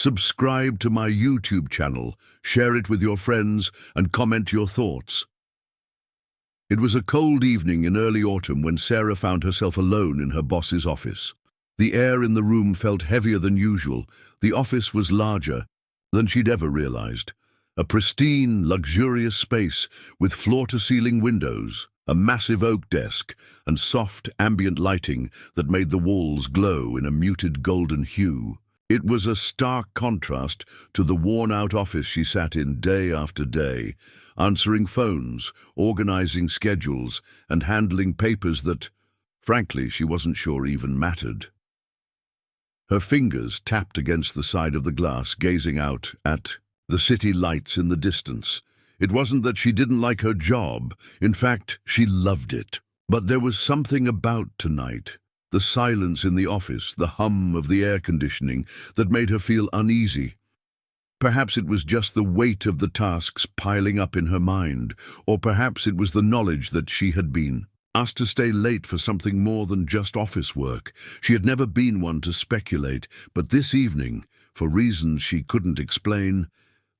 subscribe to my YouTube channel, share it with your friends, and comment your thoughts. It was a cold evening in early autumn when Sarah found herself alone in her boss's office. The air in the room felt heavier than usual. The office was larger than she'd ever realized. A pristine, luxurious space with floor-to-ceiling windows, a massive oak desk, and soft, ambient lighting that made the walls glow in a muted golden hue. It was a stark contrast to the worn-out office she sat in day after day, answering phones, organizing schedules, and handling papers that, frankly, she wasn't sure even mattered. Her fingers tapped against the side of the glass, gazing out at the city lights in the distance. It wasn't that she didn't like her job. In fact, she loved it. But there was something about tonight, the silence in the office, the hum of the air conditioning, that made her feel uneasy. Perhaps it was just the weight of the tasks piling up in her mind, or perhaps it was the knowledge that she had been asked to stay late for something more than just office work. She had never been one to speculate, but this evening, for reasons she couldn't explain,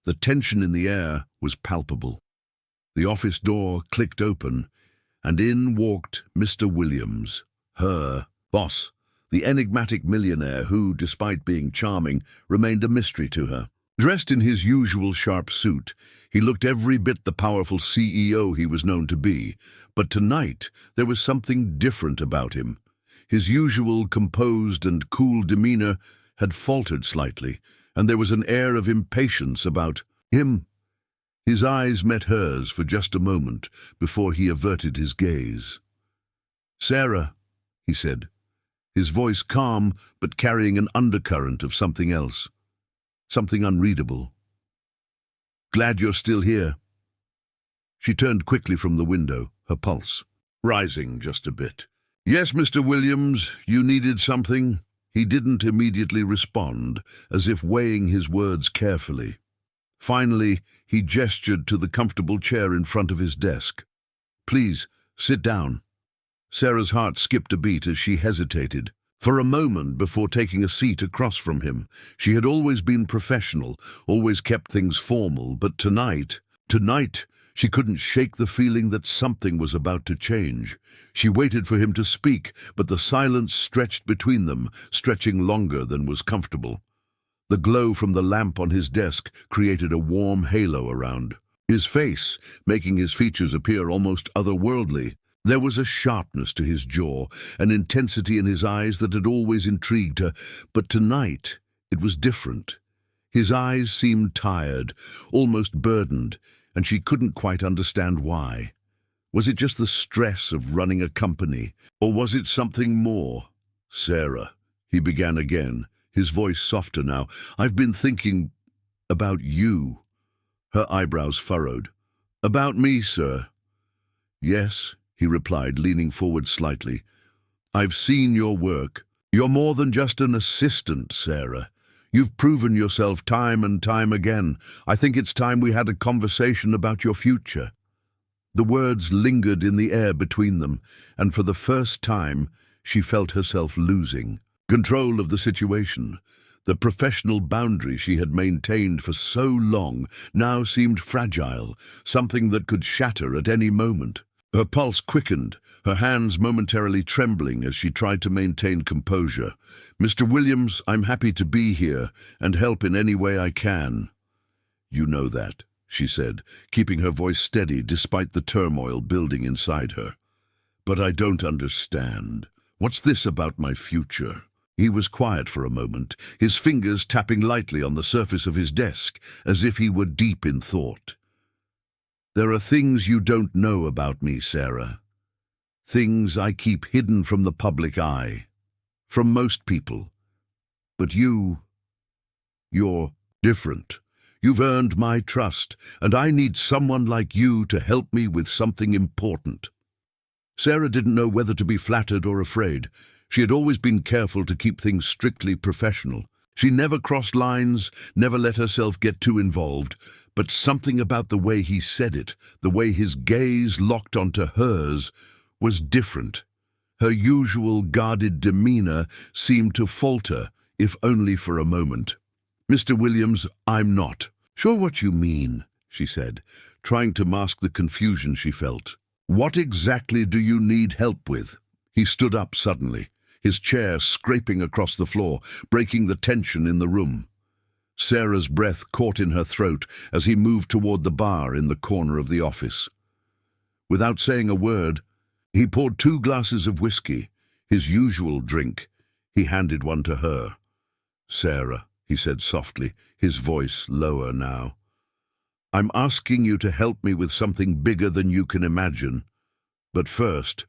the tension in the air was palpable. The office door clicked open, and in walked Mr. Williams, her boss, the enigmatic millionaire who, despite being charming, remained a mystery to her. Dressed in his usual sharp suit, he looked every bit the powerful CEO he was known to be, but tonight there was something different about him. His usual composed and cool demeanor had faltered slightly, and there was an air of impatience about him. His eyes met hers for just a moment before he averted his gaze. "Sarah," he said, his voice calm but carrying an undercurrent of something else, something unreadable. "Glad you're still here." She turned quickly from the window, her pulse rising just a bit. "Yes, Mr. Williams, you needed something?" He didn't immediately respond, as if weighing his words carefully. Finally, he gestured to the comfortable chair in front of his desk. "Please, sit down." Sarah's heart skipped a beat as she hesitated. For a moment before taking a seat across from him, she had always been professional, always kept things formal, but tonight, she couldn't shake the feeling that something was about to change. She waited for him to speak, but the silence stretched between them, stretching longer than was comfortable. The glow from the lamp on his desk created a warm halo around his face, making his features appear almost otherworldly. There was a sharpness to his jaw, an intensity in his eyes that had always intrigued her, but tonight it was different. His eyes seemed tired, almost burdened, and she couldn't quite understand why. Was it just the stress of running a company, or was it something more? "Sarah," he began again, his voice softer now, "I've been thinking about you." Her eyebrows furrowed. "About me, sir?" "Yes," he replied, leaning forward slightly. "I've seen your work. You're more than just an assistant, Sarah. You've proven yourself time and time again. I think it's time we had a conversation about your future." The words lingered in the air between them, and for the first time she felt herself losing control of the situation. The professional boundary she had maintained for so long now seemed fragile, something that could shatter at any moment. Her pulse quickened, her hands momentarily trembling as she tried to maintain composure. "Mr. Williams, I'm happy to be here and help in any way I can." "You know that," she said, keeping her voice steady despite the turmoil building inside her. "But I don't understand. What's this about my future?" He was quiet for a moment, his fingers tapping lightly on the surface of his desk, as if he were deep in thought. "There are things you don't know about me, Sarah. Things I keep hidden from the public eye, from most people. But you're different. You've earned my trust, and I need someone like you to help me with something important." Sarah didn't know whether to be flattered or afraid. She had always been careful to keep things strictly professional. She never crossed lines, never let herself get too involved, but something about the way he said it, the way his gaze locked onto hers, was different. Her usual guarded demeanor seemed to falter, if only for a moment. "Mr. Williams, I'm not." "Sure what you mean," she said, trying to mask the confusion she felt. "What exactly do you need help with?" He stood up suddenly, his chair scraping across the floor, breaking the tension in the room. Sarah's breath caught in her throat as he moved toward the bar in the corner of the office. Without saying a word, he poured 2 glasses of whiskey, his usual drink. He handed one to her. "Sarah," he said softly, his voice lower now, "I'm asking you to help me with something bigger than you can imagine. But first,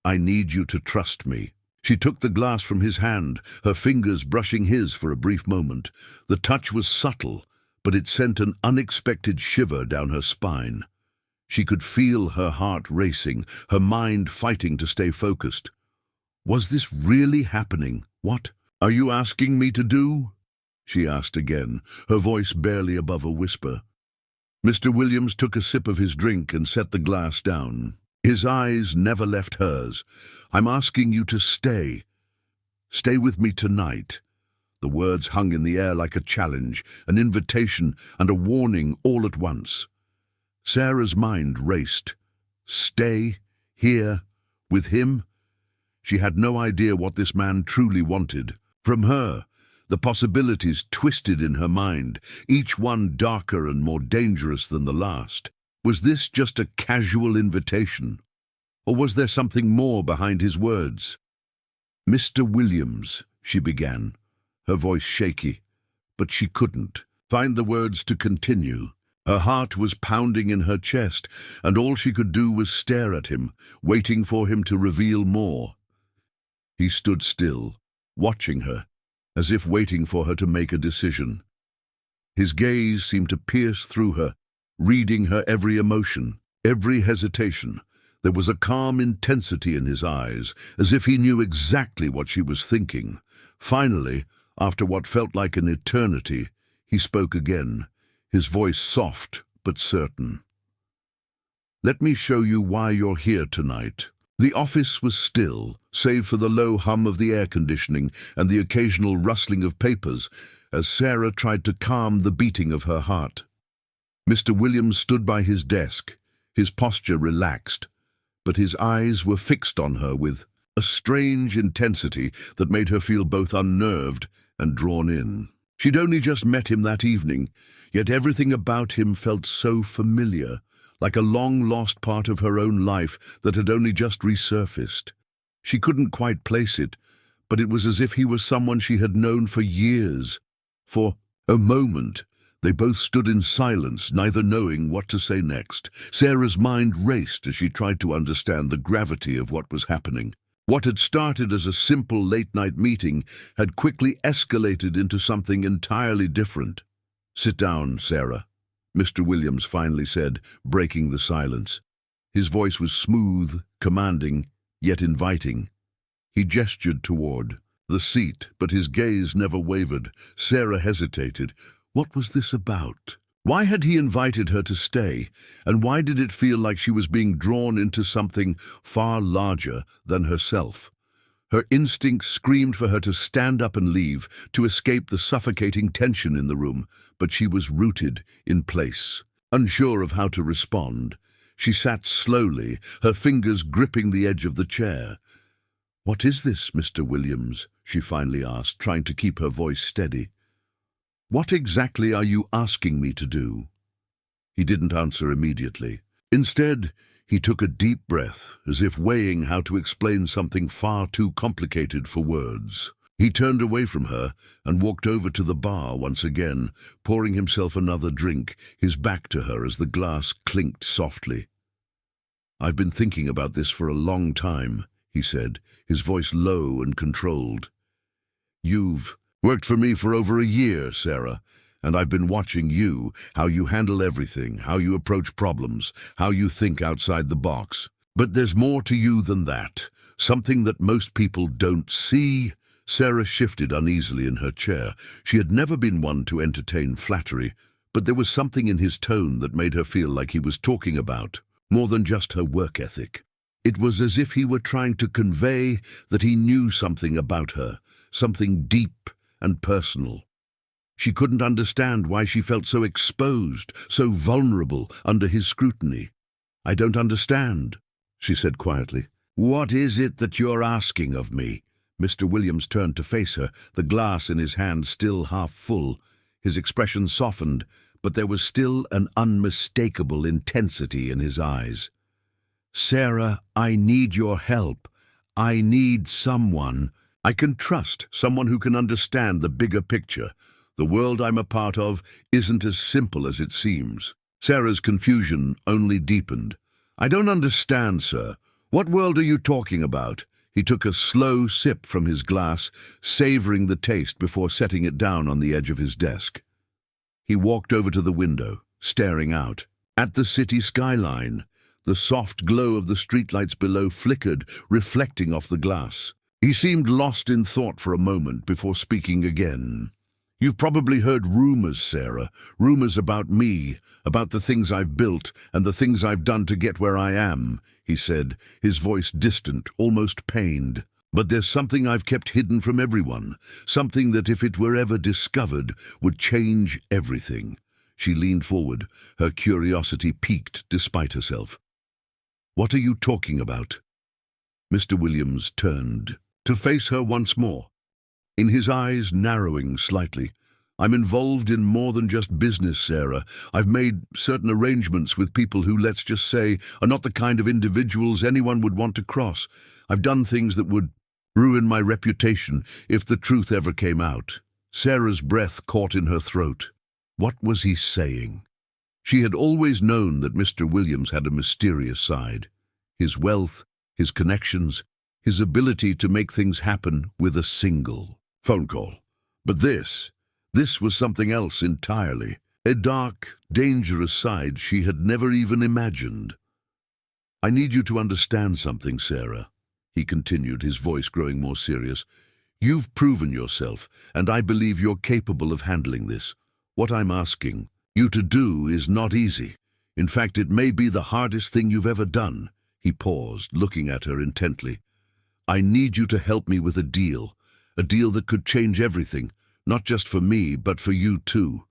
I need you to trust me." She took the glass from his hand, her fingers brushing his for a brief moment. The touch was subtle, but it sent an unexpected shiver down her spine. She could feel her heart racing, her mind fighting to stay focused. Was this really happening? "What are you asking me to do?" she asked again, her voice barely above a whisper. Mr. Williams took a sip of his drink and set the glass down. His eyes never left hers. "I'm asking you to stay. Stay with me tonight." The words hung in the air like a challenge, an invitation, and a warning all at once. Sarah's mind raced. Stay here with him? She had no idea what this man truly wanted. From her, the possibilities twisted in her mind, each one darker and more dangerous than the last. Was this just a casual invitation? Or was there something more behind his words? "Mr. Williams," she began, her voice shaky, but she couldn't find the words to continue. Her heart was pounding in her chest, and all she could do was stare at him, waiting for him to reveal more. He stood still, watching her, as if waiting for her to make a decision. His gaze seemed to pierce through her, reading her every emotion, every hesitation. There was a calm intensity in his eyes, as if he knew exactly what she was thinking. Finally, after what felt like an eternity, he spoke again, his voice soft but certain. "Let me show you why you're here tonight." The office was still, save for the low hum of the air conditioning and the occasional rustling of papers, as Sarah tried to calm the beating of her heart. Mr. Williams stood by his desk, his posture relaxed, but his eyes were fixed on her with a strange intensity that made her feel both unnerved and drawn in. She'd only just met him that evening, yet everything about him felt so familiar, like a long-lost part of her own life that had only just resurfaced. She couldn't quite place it, but it was as if he was someone she had known for years. For a moment, they both stood in silence, neither knowing what to say next. Sarah's mind raced as she tried to understand the gravity of what was happening. What had started as a simple late-night meeting had quickly escalated into something entirely different. "Sit down, Sarah," Mr. Williams finally said, breaking the silence. His voice was smooth, commanding, yet inviting. He gestured toward the seat, but his gaze never wavered. Sarah hesitated. What was this about? Why had he invited her to stay, and why did it feel like she was being drawn into something far larger than herself? Her instincts screamed for her to stand up and leave, to escape the suffocating tension in the room, but she was rooted in place. Unsure of how to respond, she sat slowly, her fingers gripping the edge of the chair. "What is this, Mr. Williams?" she finally asked, trying to keep her voice steady. "What exactly are you asking me to do?" He didn't answer immediately. Instead, he took a deep breath, as if weighing how to explain something far too complicated for words. He turned away from her and walked over to the bar once again, pouring himself another drink, his back to her as the glass clinked softly. "I've been thinking about this for a long time," he said, his voice low and controlled. "You've worked for me for over a year, Sarah, and I've been watching you, how you handle everything, how you approach problems, how you think outside the box. But there's more to you than that, something that most people don't see." Sarah shifted uneasily in her chair. She had never been one to entertain flattery, but there was something in his tone that made her feel like he was talking about more than just her work ethic. It was as if he were trying to convey that he knew something about her, something deep and personal. She couldn't understand why she felt so exposed, so vulnerable under his scrutiny. "I don't understand," she said quietly. "What is it that you're asking of me?" Mr. Williams turned to face her, the glass in his hand still half full. His expression softened, but there was still an unmistakable intensity in his eyes. "Sarah, I need your help. I need someone I can trust, someone who can understand the bigger picture. The world I'm a part of isn't as simple as it seems." Sarah's confusion only deepened. "I don't understand, sir. What world are you talking about?" He took a slow sip from his glass, savoring the taste before setting it down on the edge of his desk. He walked over to the window, staring out. At the city skyline, the soft glow of the streetlights below flickered, reflecting off the glass. He seemed lost in thought for a moment before speaking again. "You've probably heard rumors, Sarah, rumors about me, about the things I've built and the things I've done to get where I am," he said, his voice distant, almost pained. "But there's something I've kept hidden from everyone, something that if it were ever discovered would change everything." She leaned forward, her curiosity piqued despite herself. "What are you talking about?" Mr. Williams turned to face her once more, in his eyes narrowing slightly. "I'm involved in more than just business, Sarah. I've made certain arrangements with people who, let's just say, are not the kind of individuals anyone would want to cross. I've done things that would ruin my reputation if the truth ever came out." Sarah's breath caught in her throat. What was he saying? She had always known that Mr. Williams had a mysterious side. His wealth, his connections, his ability to make things happen with a single phone call. But this was something else entirely. A dark, dangerous side she had never even imagined. "I need you to understand something, Sarah," he continued, his voice growing more serious. "You've proven yourself, and I believe you're capable of handling this. What I'm asking you to do is not easy. In fact, it may be the hardest thing you've ever done." He paused, looking at her intently. "I need you to help me with a deal that could change everything, not just for me, but for you too.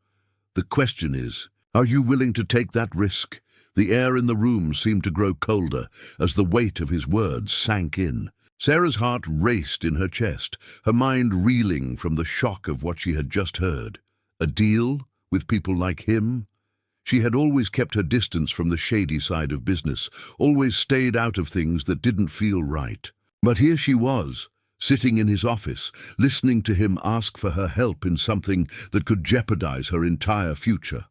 The question is, are you willing to take that risk?" The air in the room seemed to grow colder as the weight of his words sank in. Sarah's heart raced in her chest, her mind reeling from the shock of what she had just heard. A deal with people like him? She had always kept her distance from the shady side of business, always stayed out of things that didn't feel right. But here she was, sitting in his office, listening to him ask for her help in something that could jeopardize her entire future.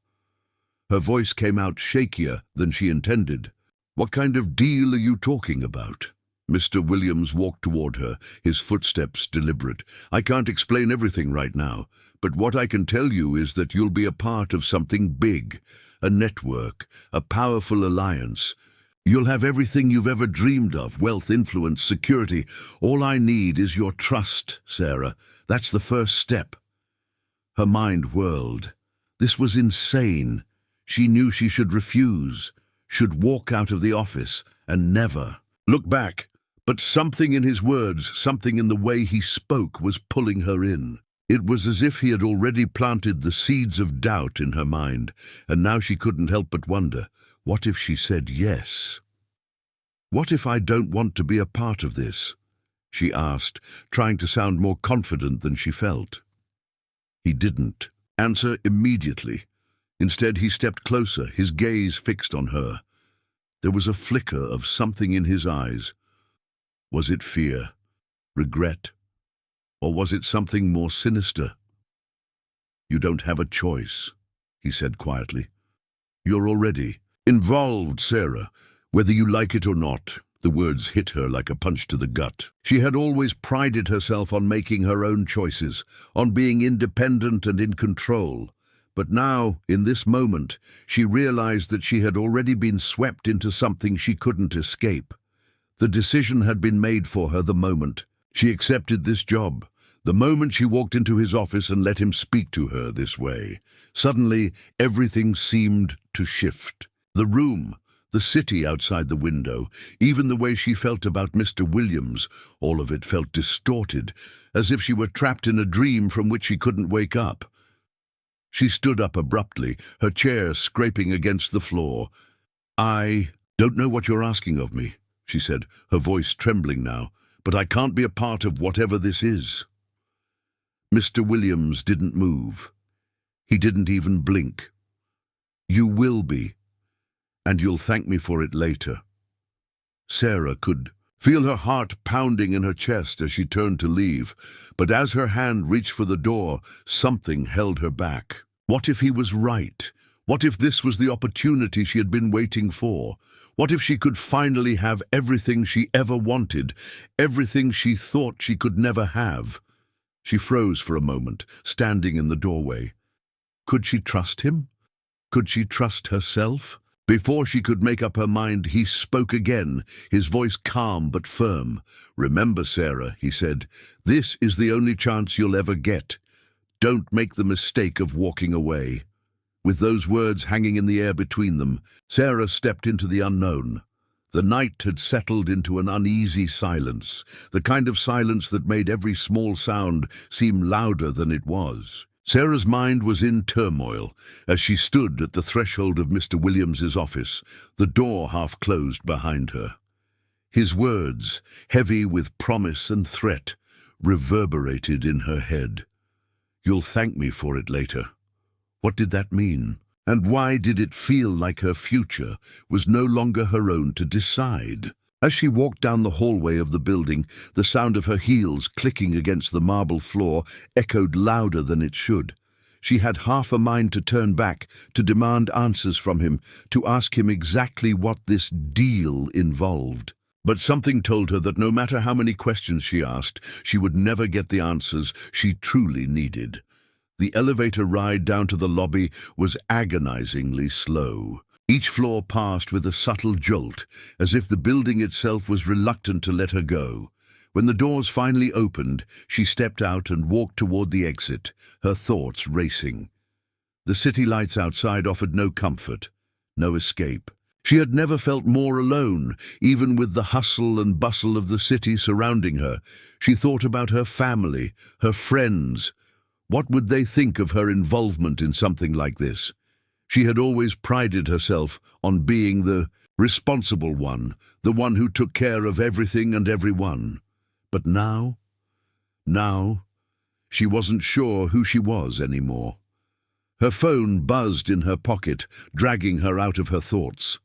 Her voice came out shakier than she intended. "What kind of deal are you talking about?" Mr. Williams walked toward her, his footsteps deliberate. "I can't explain everything right now, but what I can tell you is that you'll be a part of something big, a network, a powerful alliance. You'll have everything you've ever dreamed of, wealth, influence, security. All I need is your trust, Sarah. That's the first step." Her mind whirled. This was insane. She knew she should refuse, should walk out of the office and never look back. But something in his words, something in the way he spoke, was pulling her in. It was as if he had already planted the seeds of doubt in her mind, and now she couldn't help but wonder, what if she said yes? "What if I don't want to be a part of this?" she asked, trying to sound more confident than she felt. He didn't answer immediately. Instead, he stepped closer, his gaze fixed on her. There was a flicker of something in his eyes. Was it fear, regret, or was it something more sinister? "You don't have a choice," he said quietly. "You're already involved, Sarah, whether you like it or not." The words hit her like a punch to the gut. She had always prided herself on making her own choices, on being independent and in control. But now, in this moment, she realized that she had already been swept into something she couldn't escape. The decision had been made for her the moment she accepted this job, the moment she walked into his office and let him speak to her this way. Suddenly, everything seemed to shift. The room, the city outside the window, even the way she felt about Mr. Williams, all of it felt distorted, as if she were trapped in a dream from which she couldn't wake up. She stood up abruptly, her chair scraping against the floor. "I don't know what you're asking of me," she said, her voice trembling now, "but I can't be a part of whatever this is." Mr. Williams didn't move. He didn't even blink. "You will be, and you'll thank me for it later." Sarah could feel her heart pounding in her chest as she turned to leave, but as her hand reached for the door, something held her back. What if he was right? What if this was the opportunity she had been waiting for? What if she could finally have everything she ever wanted, everything she thought she could never have? She froze for a moment, standing in the doorway. Could she trust him? Could she trust herself? Before she could make up her mind, he spoke again, his voice calm but firm. "Remember, Sarah," he said, "this is the only chance you'll ever get. Don't make the mistake of walking away." With those words hanging in the air between them, Sarah stepped into the unknown. The night had settled into an uneasy silence, the kind of silence that made every small sound seem louder than it was. Sarah's mind was in turmoil as she stood at the threshold of Mr. Williams's office, the door half closed behind her. His words, heavy with promise and threat, reverberated in her head. "You'll thank me for it later." What did that mean? And why did it feel like her future was no longer her own to decide? As she walked down the hallway of the building, the sound of her heels clicking against the marble floor echoed louder than it should. She had half a mind to turn back, to demand answers from him, to ask him exactly what this deal involved. But something told her that no matter how many questions she asked, she would never get the answers she truly needed. The elevator ride down to the lobby was agonizingly slow. Each floor passed with a subtle jolt, as if the building itself was reluctant to let her go. When the doors finally opened, she stepped out and walked toward the exit, her thoughts racing. The city lights outside offered no comfort, no escape. She had never felt more alone, even with the hustle and bustle of the city surrounding her. She thought about her family, her friends. What would they think of her involvement in something like this? She had always prided herself on being the responsible one, the one who took care of everything and everyone. But now, she wasn't sure who she was anymore. Her phone buzzed in her pocket, dragging her out of her thoughts.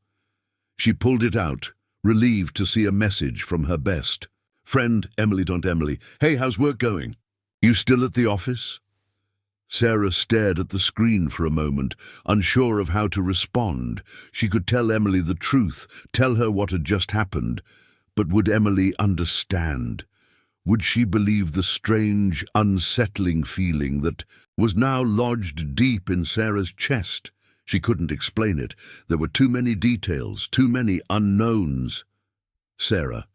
She pulled it out, relieved to see a message from her best friend, Emily. "Hey, how's work going? You still at the office?" Sarah stared at the screen for a moment, unsure of how to respond. She could tell Emily the truth, tell her what had just happened. But would Emily understand? Would she believe the strange, unsettling feeling that was now lodged deep in Sarah's chest? She couldn't explain it. There were too many details, too many unknowns. "Sarah,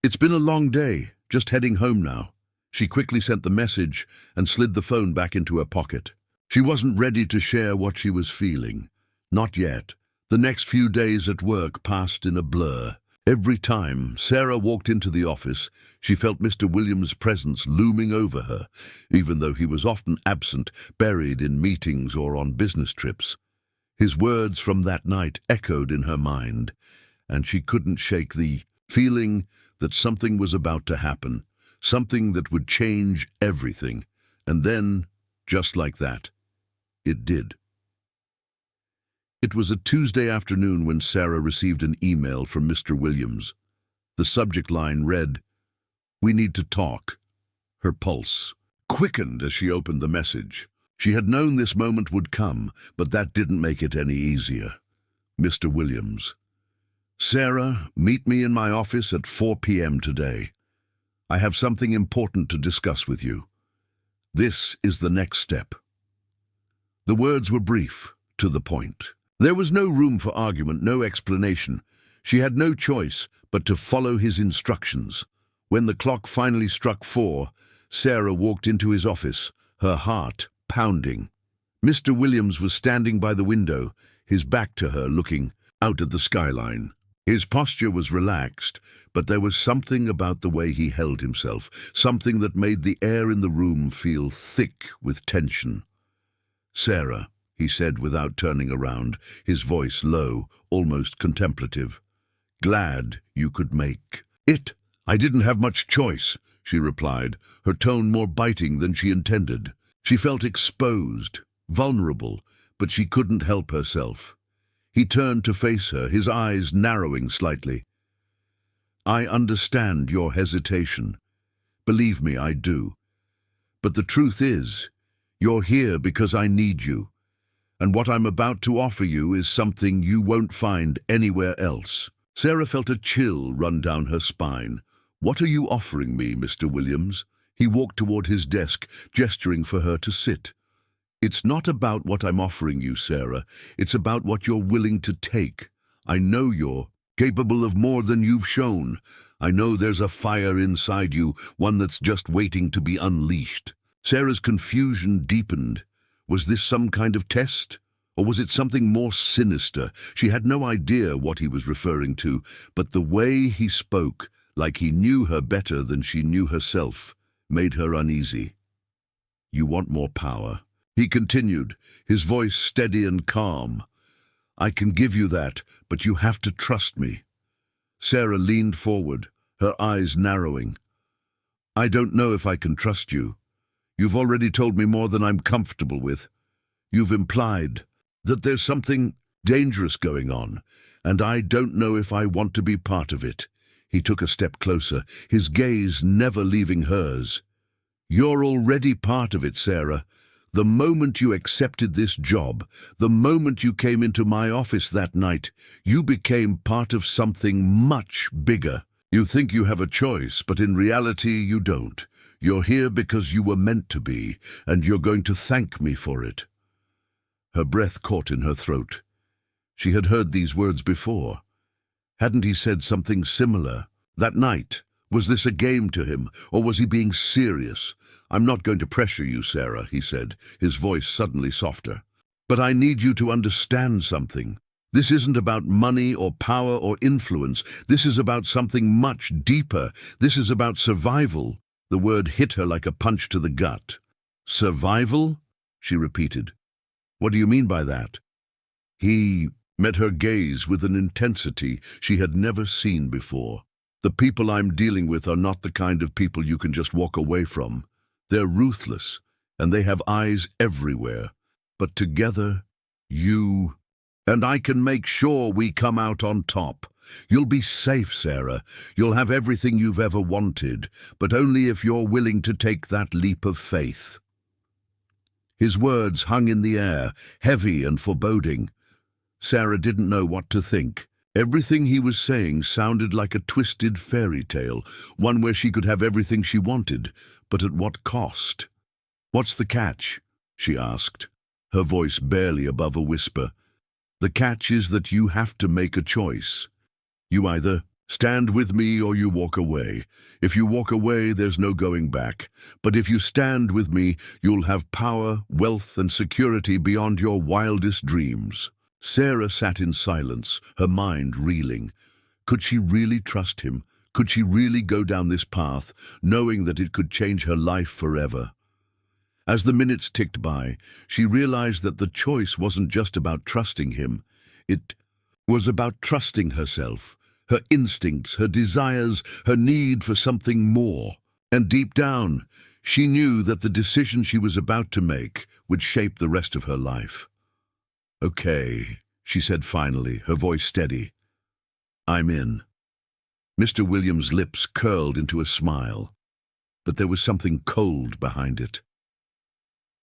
it's been a long day, just heading home now." She quickly sent the message and slid the phone back into her pocket. She wasn't ready to share what she was feeling. Not yet. The next few days at work passed in a blur. Every time Sarah walked into the office, she felt Mr. Williams' presence looming over her, even though he was often absent, buried in meetings or on business trips. His words from that night echoed in her mind, and she couldn't shake the feeling that something was about to happen. Something that would change everything. And then, just like that, it did. It was a Tuesday afternoon when Sarah received an email from Mr. Williams. The subject line read, "We need to talk." Her pulse quickened as she opened the message. She had known this moment would come, but that didn't make it any easier. Mr. Williams. "Sarah, meet me in my office at 4 p.m. today. I have something important to discuss with you. This is the next step." The words were brief, to the point. There was no room for argument, no explanation. She had no choice but to follow his instructions. When the clock finally struck 4, Sarah walked into his office, her heart pounding. Mr. Williams was standing by the window, his back to her, looking out at the skyline. His posture was relaxed, but there was something about the way he held himself, something that made the air in the room feel thick with tension. Sarah, he said without turning around, his voice low, almost contemplative. Glad you could make it. I didn't have much choice, she replied, her tone more biting than she intended. She felt exposed, vulnerable, but she couldn't help herself. He turned to face her, his eyes narrowing slightly. I understand your hesitation. Believe me, I do. But the truth is, you're here because I need you. And what I'm about to offer you is something you won't find anywhere else. Sarah felt a chill run down her spine. What are you offering me, Mr. Williams? He walked toward his desk, gesturing for her to sit. It's not about what I'm offering you, Sarah. It's about what you're willing to take. I know you're capable of more than you've shown. I know there's a fire inside you, one that's just waiting to be unleashed. Sarah's confusion deepened. Was this some kind of test? Or was it something more sinister? She had no idea what he was referring to, but the way he spoke, like he knew her better than she knew herself, made her uneasy. You want more power? He continued, his voice steady and calm. I can give you that, but you have to trust me. Sarah leaned forward, her eyes narrowing. I don't know if I can trust you. You've already told me more than I'm comfortable with. You've implied that there's something dangerous going on, and I don't know if I want to be part of it. He took a step closer, his gaze never leaving hers. You're already part of it, Sarah. The moment you accepted this job, the moment you came into my office that night, you became part of something much bigger. You think you have a choice, but in reality you don't. You're here because you were meant to be, and you're going to thank me for it. Her breath caught in her throat. She had heard these words before. Hadn't he said something similar? That night, was this a game to him, or was he being serious? I'm not going to pressure you, Sarah, he said, his voice suddenly softer. But I need you to understand something. This isn't about money or power or influence. This is about something much deeper. This is about survival. The word hit her like a punch to the gut. Survival? She repeated. What do you mean by that? He met her gaze with an intensity she had never seen before. The people I'm dealing with are not the kind of people you can just walk away from. They're ruthless, and they have eyes everywhere. But together, you and I can make sure we come out on top. You'll be safe, Sarah. You'll have everything you've ever wanted, but only if you're willing to take that leap of faith. His words hung in the air, heavy and foreboding. Sarah didn't know what to think. Everything he was saying sounded like a twisted fairy tale, one where she could have everything she wanted, but at what cost? What's the catch? She asked, her voice barely above a whisper. The catch is that you have to make a choice. You either stand with me or you walk away. If you walk away, there's no going back. But if you stand with me, you'll have power, wealth, and security beyond your wildest dreams. Sarah sat in silence, her mind reeling. Could she really trust him? Could she really go down this path, knowing that it could change her life forever? As the minutes ticked by, she realized that the choice wasn't just about trusting him. It was about trusting herself, her instincts, her desires, her need for something more. And deep down, she knew that the decision she was about to make would shape the rest of her life. Okay, she said finally, her voice steady. I'm in. Mr. Williams' lips curled into a smile, but there was something cold behind it.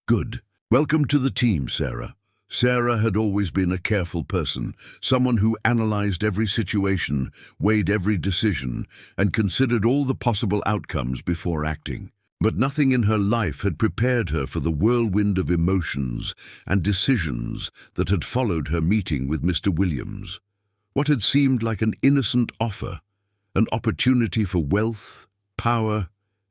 Good. Welcome to the team, Sarah. Sarah had always been a careful person, someone who analyzed every situation, weighed every decision, and considered all the possible outcomes before acting. But nothing in her life had prepared her for the whirlwind of emotions and decisions that had followed her meeting with Mr. Williams. What had seemed like an innocent offer, an opportunity for wealth, power,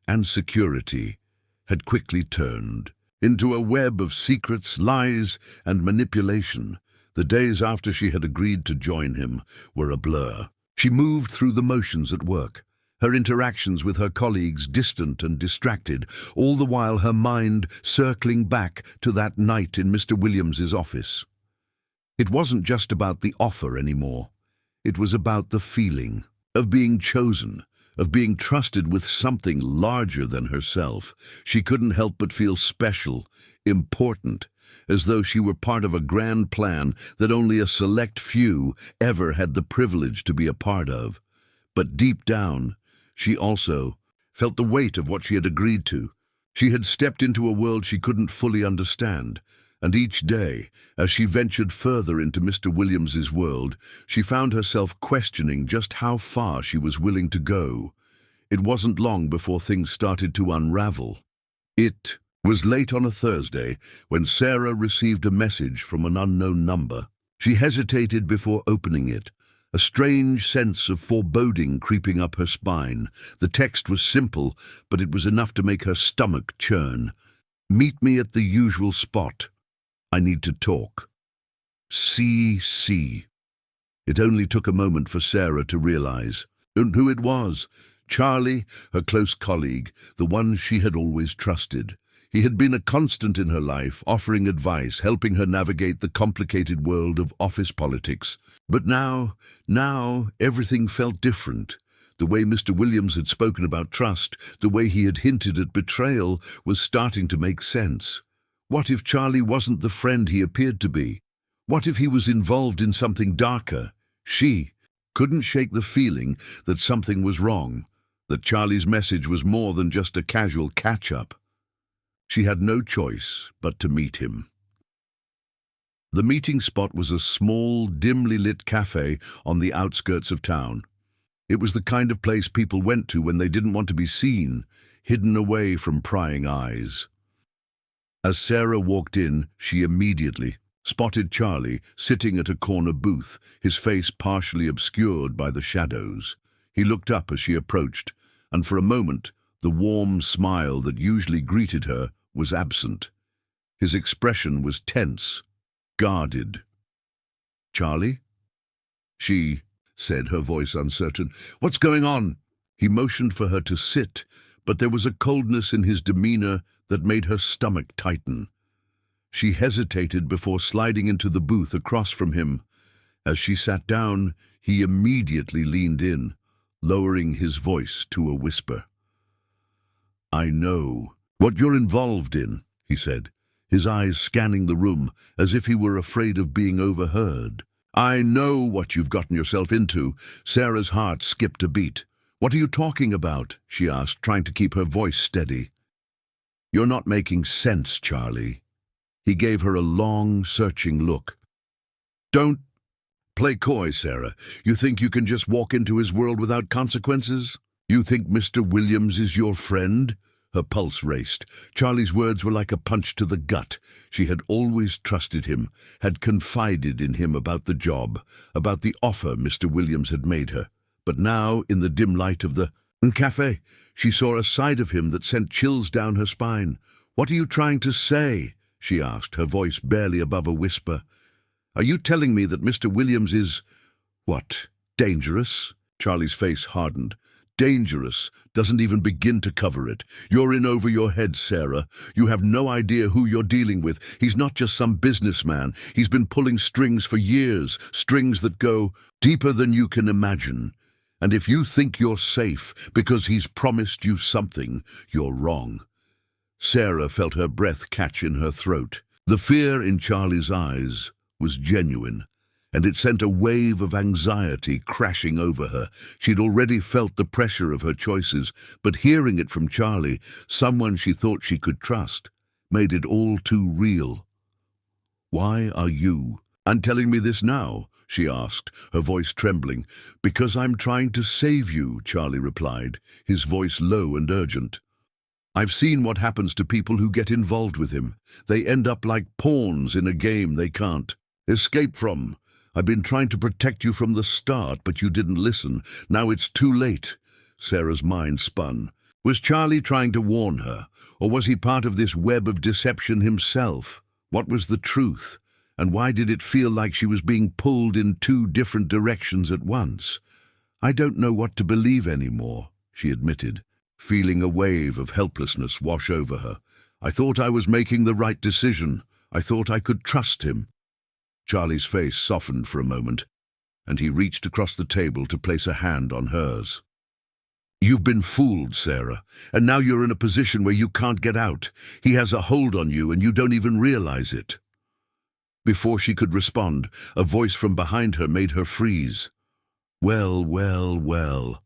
and security, had quickly turned into a web of secrets, lies, and manipulation. The days after she had agreed to join him were a blur. She moved through the motions at work, her interactions with her colleagues distant and distracted, all the while her mind circling back to that night in Mr. Williams's office. It wasn't just about the offer anymore. It was about the feeling of being chosen, of being trusted with something larger than herself. She couldn't help but feel special, important, as though she were part of a grand plan that only a select few ever had the privilege to be a part of. But deep down, she also felt the weight of what she had agreed to. She had stepped into a world she couldn't fully understand, and each day, as she ventured further into Mr. Williams's world, she found herself questioning just how far she was willing to go. It wasn't long before things started to unravel. It was late on a Thursday when Sarah received a message from an unknown number. She hesitated before opening it, a strange sense of foreboding creeping up her spine. The text was simple, but it was enough to make her stomach churn. "Meet me at the usual spot. I need to talk. C.C." It only took a moment for Sarah to realize who it was. Charlie, her close colleague, the one she had always trusted. He had been a constant in her life, offering advice, helping her navigate the complicated world of office politics. But now everything felt different. The way Mr. Williams had spoken about trust, the way he had hinted at betrayal, was starting to make sense. What if Charlie wasn't the friend he appeared to be? What if he was involved in something darker? She couldn't shake the feeling that something was wrong, that Charlie's message was more than just a casual catch-up. She had no choice but to meet him. The meeting spot was a small, dimly lit cafe on the outskirts of town. It was the kind of place people went to when they didn't want to be seen, hidden away from prying eyes. As Sarah walked in, she immediately spotted Charlie sitting at a corner booth, his face partially obscured by the shadows. He looked up as she approached, and for a moment, the warm smile that usually greeted her was absent. His expression was tense, guarded. "Charlie?" "She," said, her voice uncertain. "What's going on?" He motioned for her to sit, but there was a coldness in his demeanor that made her stomach tighten. She hesitated before sliding into the booth across from him. As she sat down, he immediately leaned in, lowering his voice to a whisper. "I know what you're involved in," he said, his eyes scanning the room as if he were afraid of being overheard. "I know what you've gotten yourself into." Sarah's heart skipped a beat. "What are you talking about?" she asked, trying to keep her voice steady. "You're not making sense, Charlie." He gave her a long, searching look. "Don't play coy, Sarah. You think you can just walk into his world without consequences? You think Mr. Williams is your friend?" Her pulse raced. Charlie's words were like a punch to the gut. She had always trusted him, had confided in him about the job, about the offer Mr. Williams had made her. But now, in the dim light of the cafe, she saw a side of him that sent chills down her spine. "What are you trying to say?" she asked, her voice barely above a whisper. "Are you telling me that Mr. Williams is, what, dangerous?" Charlie's face hardened. "Dangerous doesn't even begin to cover it. You're in over your head, Sarah. You have no idea who you're dealing with. He's not just some businessman. He's been pulling strings for years, strings that go deeper than you can imagine. And if you think you're safe because he's promised you something, you're wrong." Sarah felt her breath catch in her throat. The fear in Charlie's eyes was genuine, and it sent a wave of anxiety crashing over her. She'd already felt the pressure of her choices, but hearing it from Charlie, someone she thought she could trust, made it all too real. "Why are you telling me this now?" she asked, her voice trembling. "Because I'm trying to save you," Charlie replied, his voice low and urgent. "I've seen what happens to people who get involved with him. They end up like pawns in a game they can't escape from. I've been trying to protect you from the start, but you didn't listen. Now it's too late." Sarah's mind spun. Was Charlie trying to warn her, or was he part of this web of deception himself? What was the truth, and why did it feel like she was being pulled in two different directions at once? "I don't know what to believe anymore," she admitted, feeling a wave of helplessness wash over her. "I thought I was making the right decision. I thought I could trust him." Charlie's face softened for a moment, and he reached across the table to place a hand on hers. "You've been fooled, Sarah, and now you're in a position where you can't get out. He has a hold on you and you don't even realize it." Before she could respond, a voice from behind her made her freeze. "Well, well, well.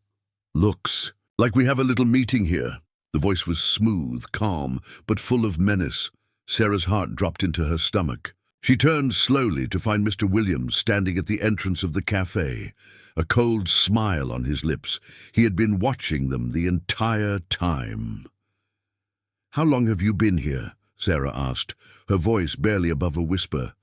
Looks like we have a little meeting here." The voice was smooth, calm, but full of menace. Sarah's heart dropped into her stomach. She turned slowly to find Mr. Williams standing at the entrance of the cafe, a cold smile on his lips. He had been watching them the entire time. "How long have you been here?" Sarah asked, her voice barely above a whisper.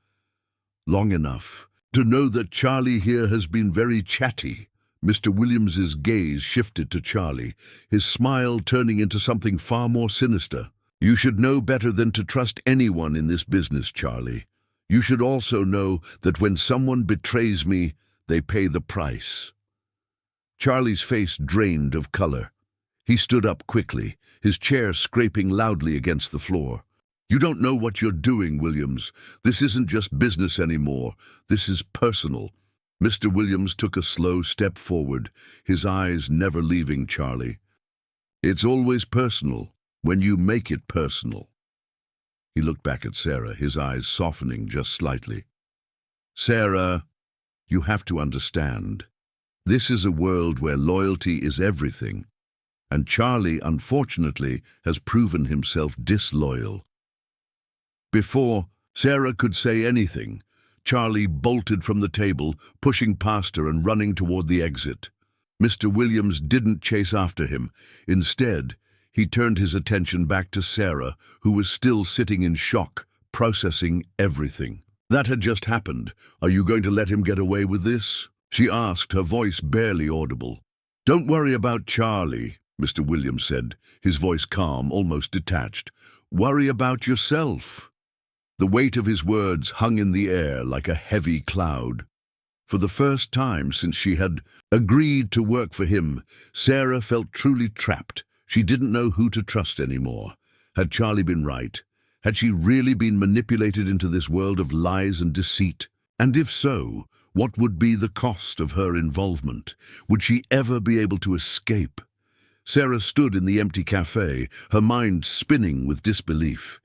"Long enough to know that Charlie here has been very chatty." Mr. Williams's gaze shifted to Charlie, his smile turning into something far more sinister. "You should know better than to trust anyone in this business, Charlie. You should also know that when someone betrays me, they pay the price." Charlie's face drained of color. He stood up quickly, his chair scraping loudly against the floor. "You don't know what you're doing, Williams. This isn't just business anymore. This is personal." Mr. Williams took a slow step forward, his eyes never leaving Charlie. "It's always personal when you make it personal." He looked back at Sarah, his eyes softening just slightly. "Sarah, you have to understand. This is a world where loyalty is everything, and Charlie, unfortunately, has proven himself disloyal." Before Sarah could say anything, Charlie bolted from the table, pushing past her and running toward the exit. Mr. Williams didn't chase after him. Instead, he turned his attention back to Sarah, who was still sitting in shock, processing everything that had just happened. "Are you going to let him get away with this?" she asked, her voice barely audible. "Don't worry about Charlie," Mr. Williams said, his voice calm, almost detached. "Worry about yourself." The weight of his words hung in the air like a heavy cloud. For the first time since she had agreed to work for him, Sarah felt truly trapped. She didn't know who to trust anymore. Had Charlie been right? Had she really been manipulated into this world of lies and deceit? And if so, what would be the cost of her involvement? Would she ever be able to escape? Sarah stood in the empty cafe, her mind spinning with disbelief.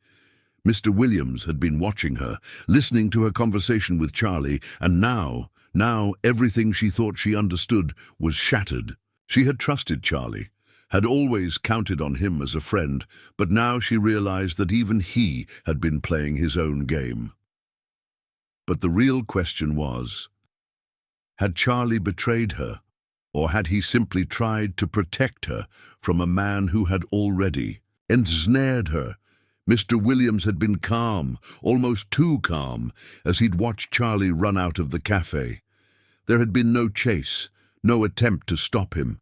Mr. Williams had been watching her, listening to her conversation with Charlie, and now everything she thought she understood was shattered. She had trusted Charlie, had always counted on him as a friend, but now she realized that even he had been playing his own game. But the real question was, had Charlie betrayed her, or had he simply tried to protect her from a man who had already ensnared her? Mr. Williams had been calm, almost too calm, as he'd watched Charlie run out of the cafe. There had been no chase, no attempt to stop him.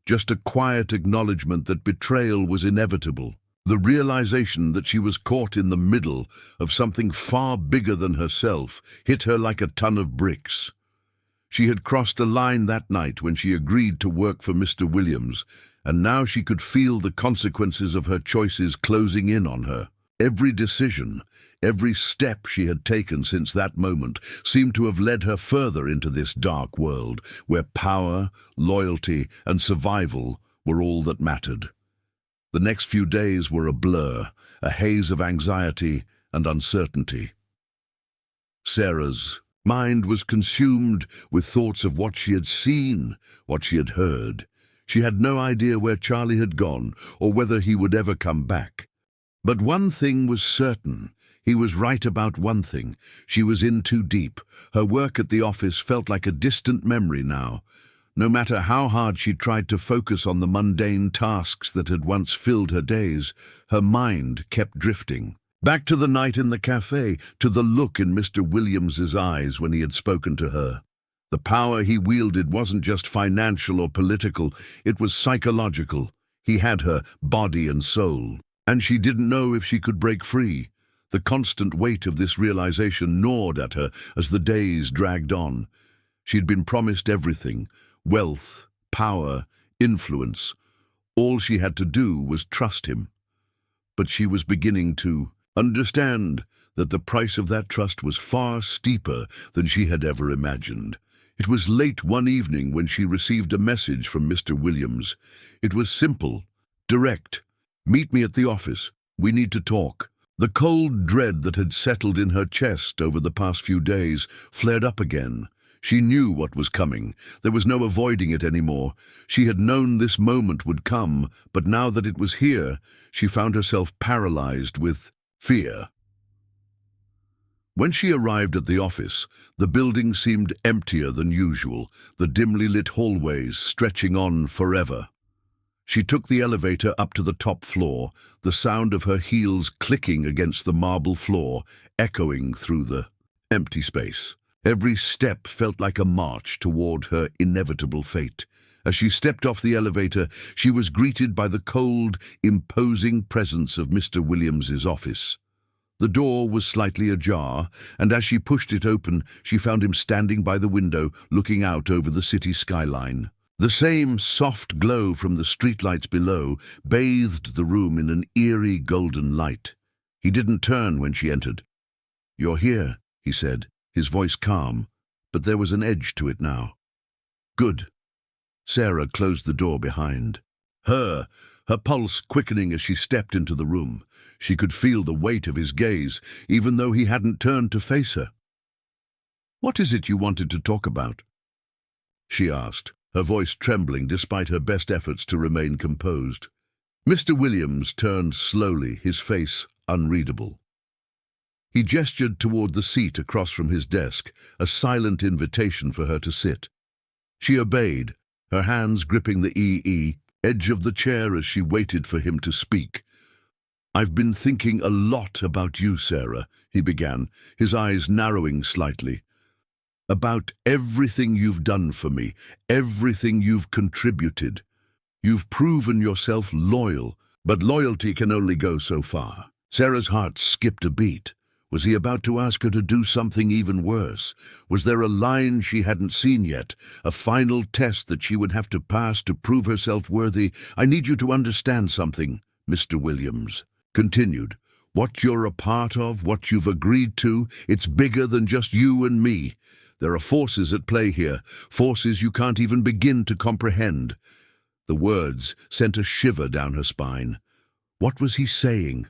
Just a quiet acknowledgement that betrayal was inevitable. The realization that she was caught in the middle of something far bigger than herself hit her like a ton of bricks. She had crossed a line that night when she agreed to work for Mr. Williams, and now she could feel the consequences of her choices closing in on her. Every decision, every step she had taken since that moment seemed to have led her further into this dark world, where power, loyalty, and survival were all that mattered. The next few days were a blur, a haze of anxiety and uncertainty. Sarah's mind was consumed with thoughts of what she had seen, what she had heard. She had no idea where Charlie had gone or whether he would ever come back. But one thing was certain. He was right about one thing. She was in too deep. Her work at the office felt like a distant memory now. No matter how hard she tried to focus on the mundane tasks that had once filled her days, her mind kept drifting. Back to the night in the cafe, to the look in Mr. Williams's eyes when he had spoken to her. The power he wielded wasn't just financial or political, it was psychological. He had her body and soul, and she didn't know if she could break free. The constant weight of this realization gnawed at her as the days dragged on. She'd been promised everything: wealth, power, influence, All she had to do was trust him. But she was beginning to understand that the price of that trust was far steeper than she had ever imagined. It was late one evening when she received a message from Mr. Williams. It was simple, direct. "Meet me at the office. We need to talk." The cold dread that had settled in her chest over the past few days flared up again. She knew what was coming. There was no avoiding it anymore. She had known this moment would come, but now that it was here, she found herself paralyzed with fear. When she arrived at the office, the building seemed emptier than usual, the dimly lit hallways stretching on forever. She took the elevator up to the top floor, the sound of her heels clicking against the marble floor, echoing through the empty space. Every step felt like a march toward her inevitable fate. As she stepped off the elevator, she was greeted by the cold, imposing presence of Mr. Williams's office. The door was slightly ajar, and as she pushed it open, she found him standing by the window, looking out over the city skyline. The same soft glow from the streetlights below bathed the room in an eerie golden light. He didn't turn when she entered. "You're here," he said, his voice calm, but there was an edge to it now. "Good." Sarah closed the door behind her pulse quickening as she stepped into the room. She could feel the weight of his gaze, even though he hadn't turned to face her. "What is it you wanted to talk about?" she asked, her voice trembling despite her best efforts to remain composed. Mr. Williams turned slowly, his face unreadable. He gestured toward the seat across from his desk, a silent invitation for her to sit. She obeyed, her hands gripping the edge of the chair as she waited for him to speak. "I've been thinking a lot about you, Sarah," he began, his eyes narrowing slightly. "About everything you've done for me, everything you've contributed. You've proven yourself loyal, but loyalty can only go so far." Sarah's heart skipped a beat. Was he about to ask her to do something even worse? Was there a line she hadn't seen yet, a final test that she would have to pass to prove herself worthy? "I need you to understand something," Mr. Williams continued. "What you're a part of, what you've agreed to, it's bigger than just you and me. There are forces at play here, forces you can't even begin to comprehend." The words sent a shiver down her spine. What was he saying?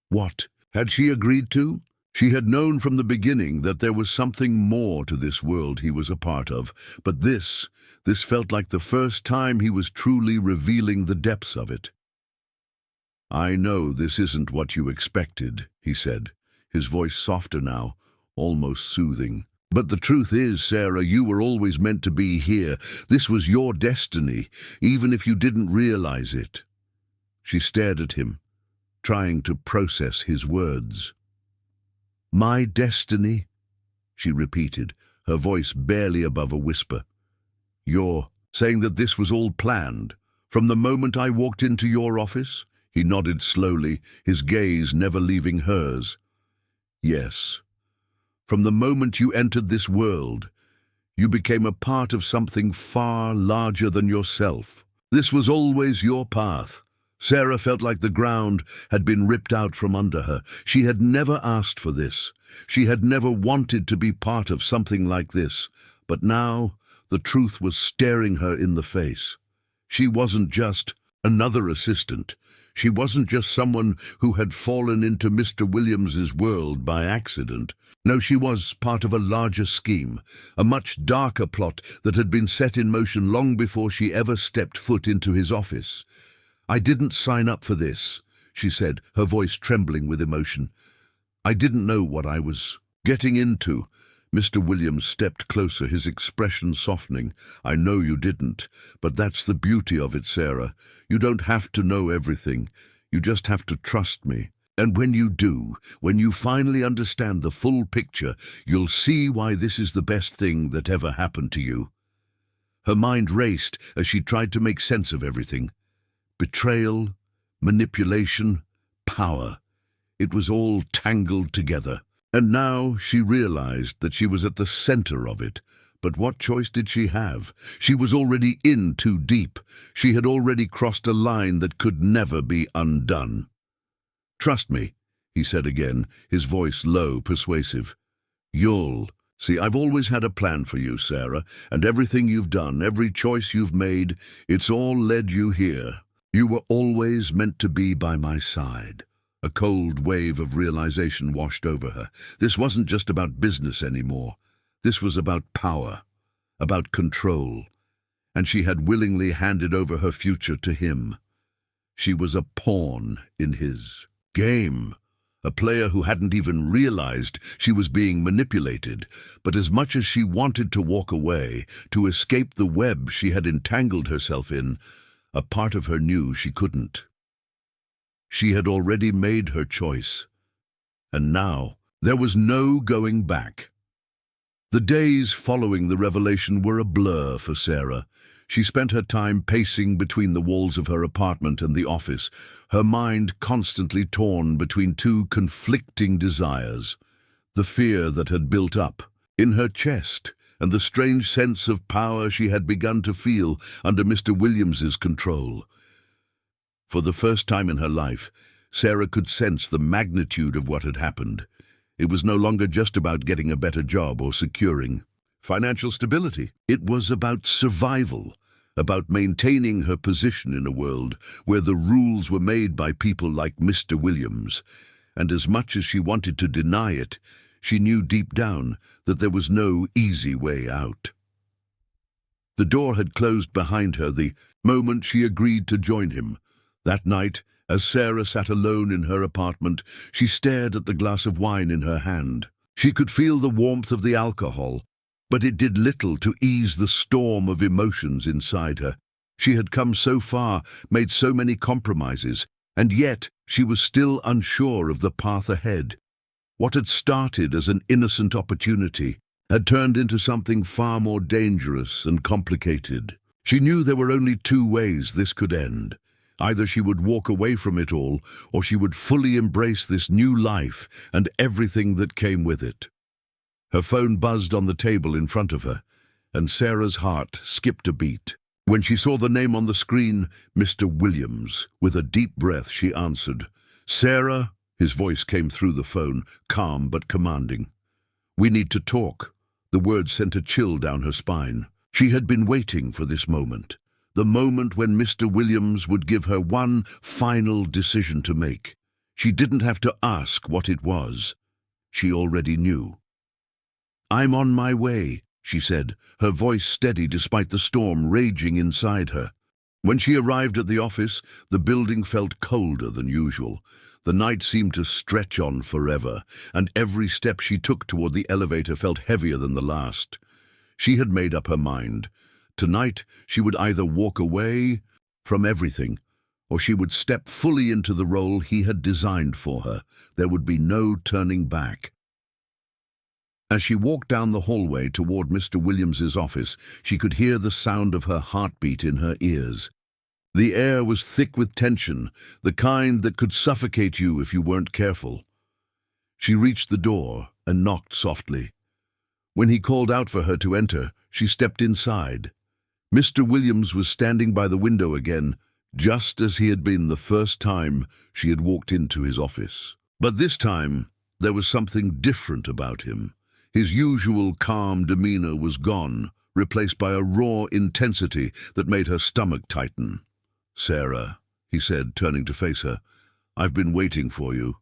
What had she agreed to? She had known from the beginning that there was something more to this world he was a part of, but this felt like the first time he was truly revealing the depths of it. "I know this isn't what you expected," he said, his voice softer now, almost soothing. "But the truth is, Sarah, you were always meant to be here. This was your destiny, even if you didn't realize it." She stared at him, trying to process his words. "My destiny?" she repeated, her voice barely above a whisper. "You're saying that this was all planned? From the moment I walked into your office?" He nodded slowly, his gaze never leaving hers. "Yes. From the moment you entered this world, you became a part of something far larger than yourself. This was always your path." Sarah felt like the ground had been ripped out from under her. She had never asked for this. She had never wanted to be part of something like this. But now the truth was staring her in the face. She wasn't just another assistant. She wasn't just someone who had fallen into Mr. Williams's world by accident. No, she was part of a larger scheme, a much darker plot that had been set in motion long before she ever stepped foot into his office. "I didn't sign up for this," she said, her voice trembling with emotion. "I didn't know what I was getting into." Mr. Williams stepped closer, his expression softening. "I know you didn't, but that's the beauty of it, Sarah. You don't have to know everything. You just have to trust me. And when you do, when you finally understand the full picture, you'll see why this is the best thing that ever happened to you." Her mind raced as she tried to make sense of everything. Betrayal, manipulation, power. It was all tangled together. And now she realized that she was at the center of it, But what choice did she have? She was already in too deep. She had already crossed a line that could never be undone. "Trust me," he said again, his voice low, persuasive. See, I've always had a plan for you, Sarah, and everything you've done, every choice you've made, it's all led you here. You were always meant to be by my side." A cold wave of realization washed over her. This wasn't just about business anymore. This was about power, about control, and she had willingly handed over her future to him. She was a pawn in his game, a player who hadn't even realized she was being manipulated. But as much as she wanted to walk away, to escape the web she had entangled herself in, a part of her knew she couldn't. She had already made her choice, and now there was no going back. The days following the revelation were a blur for Sarah. She spent her time pacing between the walls of her apartment and the office, her mind constantly torn between two conflicting desires: the fear that had built up in her chest and the strange sense of power she had begun to feel under Mr. Williams's control. For the first time in her life, Sarah could sense the magnitude of what had happened. It was no longer just about getting a better job or securing financial stability. It was about survival, about maintaining her position in a world where the rules were made by people like Mr. Williams. And as much as she wanted to deny it, she knew deep down that there was no easy way out. The door had closed behind her the moment she agreed to join him. That night, as Sarah sat alone in her apartment, she stared at the glass of wine in her hand. She could feel the warmth of the alcohol, but it did little to ease the storm of emotions inside her. She had come so far, made so many compromises, and yet she was still unsure of the path ahead. What had started as an innocent opportunity had turned into something far more dangerous and complicated. She knew there were only two ways this could end. Either she would walk away from it all, or she would fully embrace this new life and everything that came with it. Her phone buzzed on the table in front of her, and Sarah's heart skipped a beat. When she saw the name on the screen, Mr. Williams, with a deep breath she answered. "Sarah," his voice came through the phone, calm but commanding. "We need to talk." The words sent a chill down her spine. She had been waiting for this moment. The moment when Mr. Williams would give her one final decision to make. She didn't have to ask what it was. She already knew. "I'm on my way," she said, her voice steady despite the storm raging inside her. When she arrived at the office, the building felt colder than usual. The night seemed to stretch on forever, and every step she took toward the elevator felt heavier than the last. She had made up her mind. Tonight, she would either walk away from everything, or she would step fully into the role he had designed for her. There would be no turning back. As she walked down the hallway toward Mr. Williams's office, she could hear the sound of her heartbeat in her ears. The air was thick with tension, the kind that could suffocate you if you weren't careful. She reached the door and knocked softly. When he called out for her to enter, she stepped inside. Mr. Williams was standing by the window again, just as he had been the first time she had walked into his office. But this time, there was something different about him. His usual calm demeanor was gone, replaced by a raw intensity that made her stomach tighten. "Sarah," he said, turning to face her, "I've been waiting for you."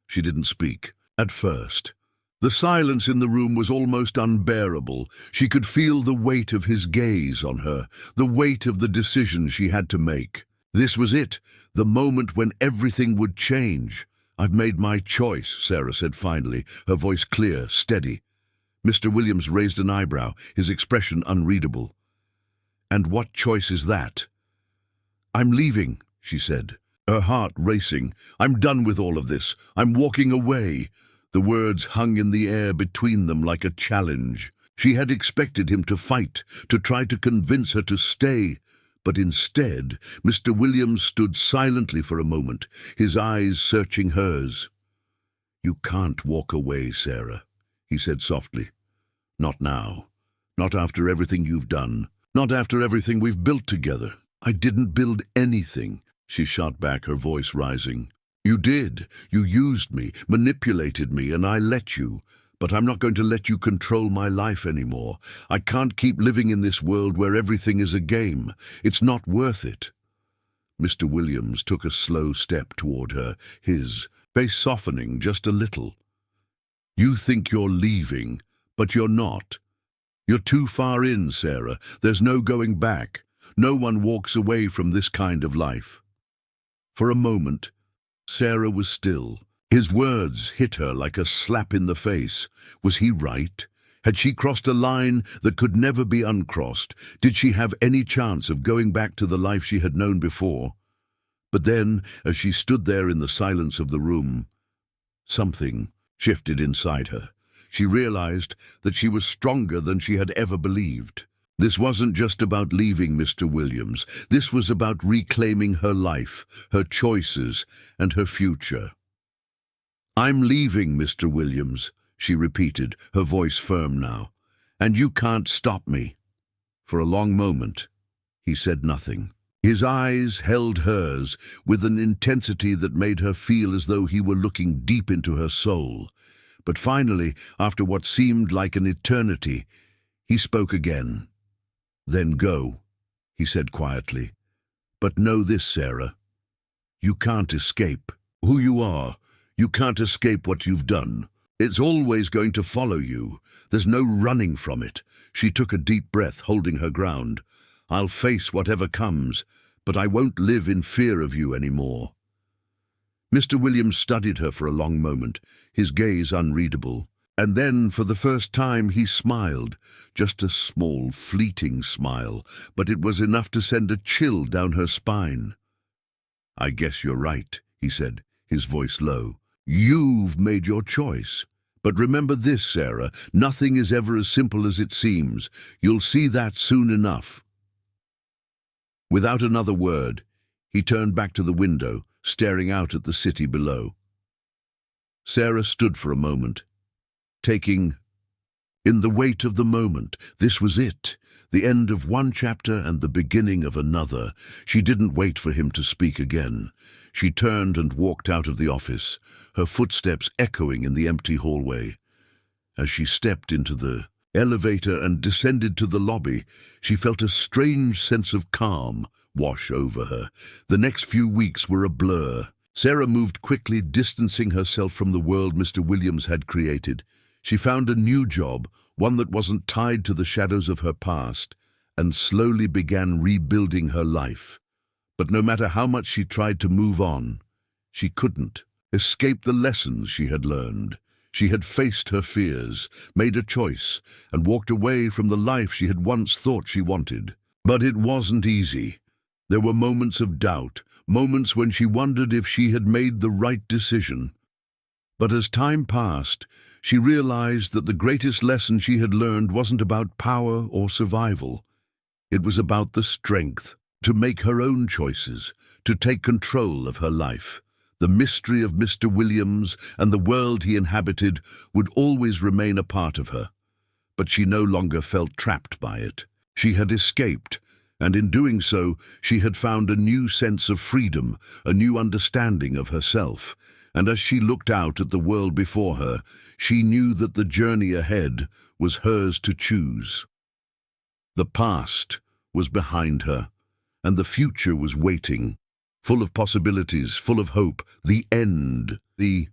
She didn't speak. At first. The silence in the room was almost unbearable. She could feel the weight of his gaze on her, the weight of the decision she had to make. This was it, the moment when everything would change. "I've made my choice," Sarah said finally, her voice clear, steady. Mr. Williams raised an eyebrow, his expression unreadable. "And what choice is that?" "I'm leaving," she said, her heart racing. "I'm done with all of this. I'm walking away." The words hung in the air between them like a challenge. She had expected him to fight, to try to convince her to stay. But instead, Mr. Williams stood silently for a moment, his eyes searching hers. "You can't walk away, Sarah," he said softly. "Not now. Not after everything you've done. Not after everything we've built together. I didn't build anything, she shot back, her voice rising. You did. You used me, manipulated me, and I let you. But I'm not going to let you control my life anymore. I can't keep living in this world where everything is a game. It's not worth it. Mr. Williams took a slow step toward her, his face softening just a little. You think you're leaving, but you're not. You're too far in, Sarah. There's no going back. No one walks away from this kind of life. For a moment, Sarah was still. His words hit her like a slap in the face. Was he right? Had she crossed a line that could never be uncrossed? Did she have any chance of going back to the life she had known before? But then, as she stood there in the silence of the room, something shifted inside her. She realized that she was stronger than she had ever believed. This wasn't just about leaving Mr. Williams. This was about reclaiming her life, her choices, and her future. I'm leaving, Mr. Williams, she repeated, her voice firm now. And you can't stop me. For a long moment, he said nothing. His eyes held hers with an intensity that made her feel as though he were looking deep into her soul. But finally, after what seemed like an eternity, he spoke again. Then go, he said quietly. But know this, Sarah. You can't escape who you are. You can't escape what you've done. It's always going to follow you. There's no running from it. She took a deep breath, holding her ground. I'll face whatever comes, but I won't live in fear of you anymore. Mr. Williams studied her for a long moment, his gaze unreadable. And then, for the first time, he smiled, just a small, fleeting smile, but it was enough to send a chill down her spine. I guess you're right, he said, his voice low. You've made your choice. But remember this, Sarah, nothing is ever as simple as it seems. You'll see that soon enough. Without another word, he turned back to the window, staring out at the city below. Sarah stood for a moment, taking in the weight of the moment. This was it, the end of one chapter and the beginning of another. She didn't wait for him to speak again. She turned and walked out of the office, her footsteps echoing in the empty hallway. As she stepped into the elevator and descended to the lobby, she felt a strange sense of calm wash over her. The next few weeks were a blur. Sarah moved quickly, distancing herself from the world Mr. Williams had created. She found a new job, one that wasn't tied to the shadows of her past, and slowly began rebuilding her life. But no matter how much she tried to move on, she couldn't escape the lessons she had learned. She had faced her fears, made a choice, and walked away from the life she had once thought she wanted. But it wasn't easy. There were moments of doubt, moments when she wondered if she had made the right decision. But as time passed, she realized that the greatest lesson she had learned wasn't about power or survival. It was about the strength to make her own choices, to take control of her life. The mystery of Mr. Williams and the world he inhabited would always remain a part of her. But she no longer felt trapped by it. She had escaped, and in doing so, she had found a new sense of freedom, a new understanding of herself. And as she looked out at the world before her, she knew that the journey ahead was hers to choose. The past was behind her, and the future was waiting, full of possibilities, full of hope. The end, the